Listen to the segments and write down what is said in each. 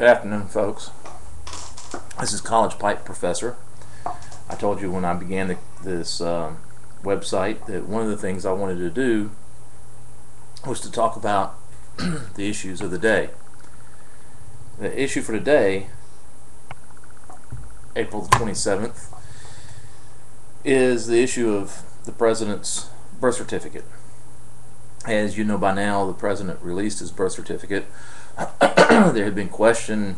Good afternoon, folks. This is College Pipe Professor. I told you when I began this website that one of the things I wanted to do was to talk about the issues of the day. The issue for today, April the 27th, is the issue of the President's birth certificate. As you know by now, the President released his birth certificate. There had been questions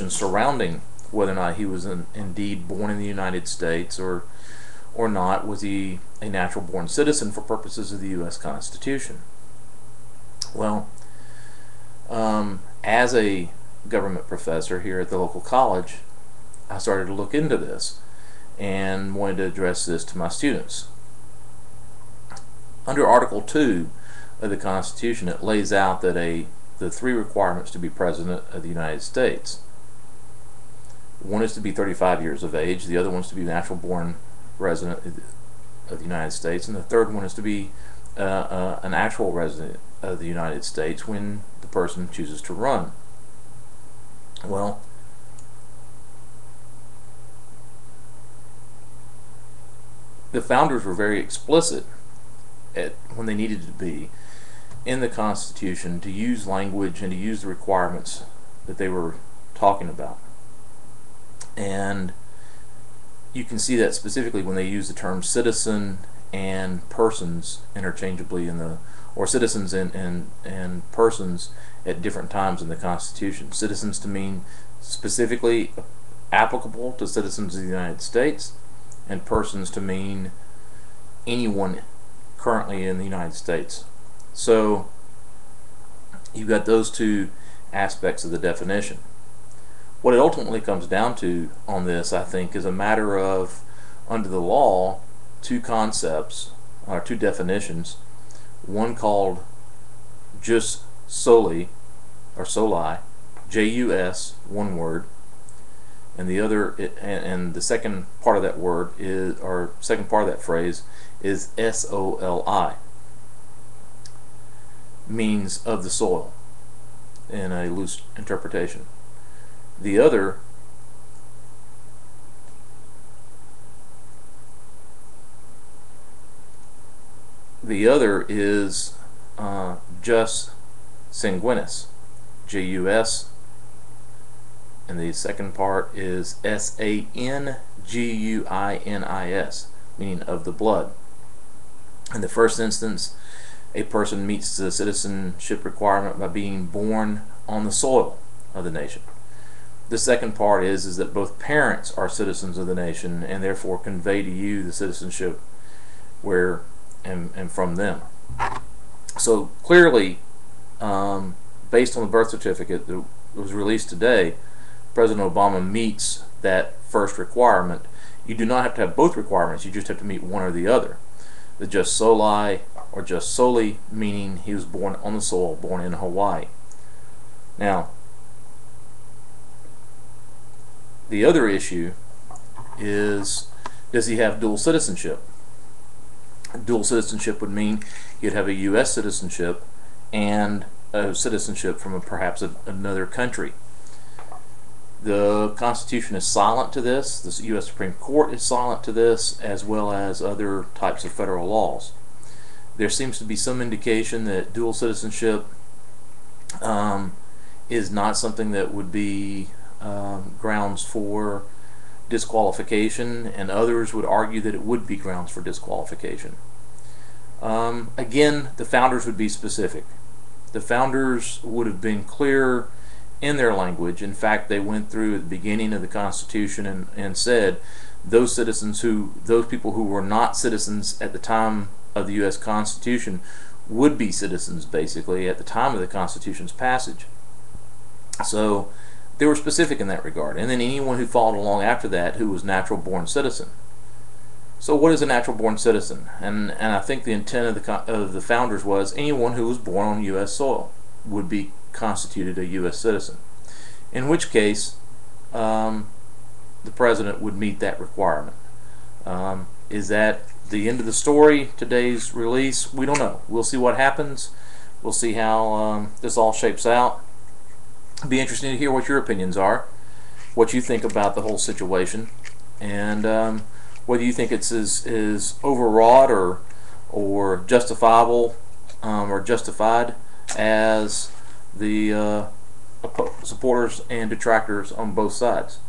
surrounding whether or not he was indeed born in the United States or not. Was he a natural born citizen for purposes of the U.S. Constitution? Well, as a government professor here at the local college, I started to look into this and wanted to address this to my students. Under Article 2 of the Constitution, it lays out that the three requirements to be President of the United States. One is to be 35 years of age, the other one is to be a natural born resident of the United States, and the third one is to be an actual resident of the United States when the person chooses to run. Well, the founders were very explicit when they needed to be in the Constitution to use language and to use the requirements that they were talking about. And you can see that specifically when they use the term citizen and persons interchangeably or citizens and persons at different times in the Constitution. Citizens to mean specifically applicable to citizens of the United States, and persons to mean anyone currently in the United States. So you've got those two aspects of the definition. What it ultimately comes down to on this, I think, is a matter of, under the law, two concepts, or two definitions. One called jus soli, or soli, J-U-S, one word, and the other, and the second part of that word is, or second part of that phrase is S-O-L-I, means of the soil, in a loose interpretation. The other is jus sanguinis, J-U-S, and the second part is S-A-N-G-U-I-N-I-S, meaning of the blood. In the first instance, a person meets the citizenship requirement by being born on the soil of the nation. The second part is that both parents are citizens of the nation and therefore convey to you the citizenship where and from them. So clearly, based on the birth certificate that was released today, President Obama meets that first requirement. You do not have to have both requirements, you just have to meet one or the other. The jus soli or jus soli, meaning he was born on the soil, born in Hawaii. Now, the other issue is, does he have dual citizenship? Dual citizenship would mean you'd have a U.S. citizenship and a citizenship from perhaps another country. The Constitution is silent to this. The U.S. Supreme Court is silent to this, as well as other types of federal laws. There seems to be some indication that dual citizenship is not something that would be grounds for disqualification, and others would argue that it would be grounds for disqualification. Again, the founders would be specific. The founders would have been clear in their language. In fact, they went through at the beginning of the Constitution and said those people who were not citizens at the time of the U.S. Constitution would be citizens basically at the time of the Constitution's passage. So they were specific in that regard. And then anyone who followed along after that who was natural born citizen. So what is a natural born citizen? And I think the intent of the founders was anyone who was born on U.S. soil would be constituted a U.S. citizen, in which case the President would meet that requirement. Is that the end of the story, today's release, we don't know. We'll see what happens. We'll see how this all shapes out. It'd be interesting to hear what your opinions are, what you think about the whole situation, and whether you think it's is overwrought or justifiable or justified as the supporters and detractors on both sides.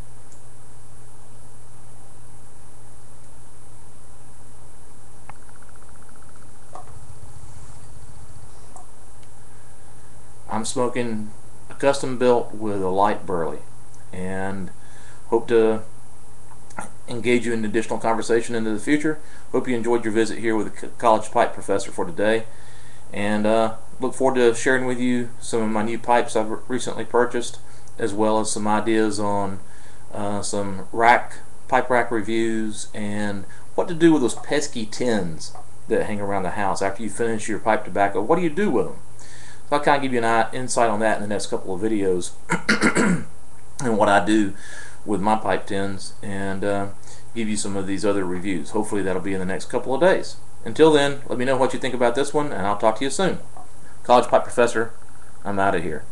I'm smoking a custom built with a light burley, and hope to engage you in additional conversation into the future. Hope you enjoyed your visit here with the College Pipe Professor for today, and look forward to sharing with you some of my new pipes I've recently purchased, as well as some ideas on some pipe rack reviews, and what to do with those pesky tins that hang around the house after you finish your pipe tobacco. What do you do with them? So I'll kind of give you an insight on that in the next couple of videos and what I do with my pipe tins, and give you some of these other reviews. Hopefully that'll be in the next couple of days. Until then, let me know what you think about this one, and I'll talk to you soon. College Pipe Professor, I'm out of here.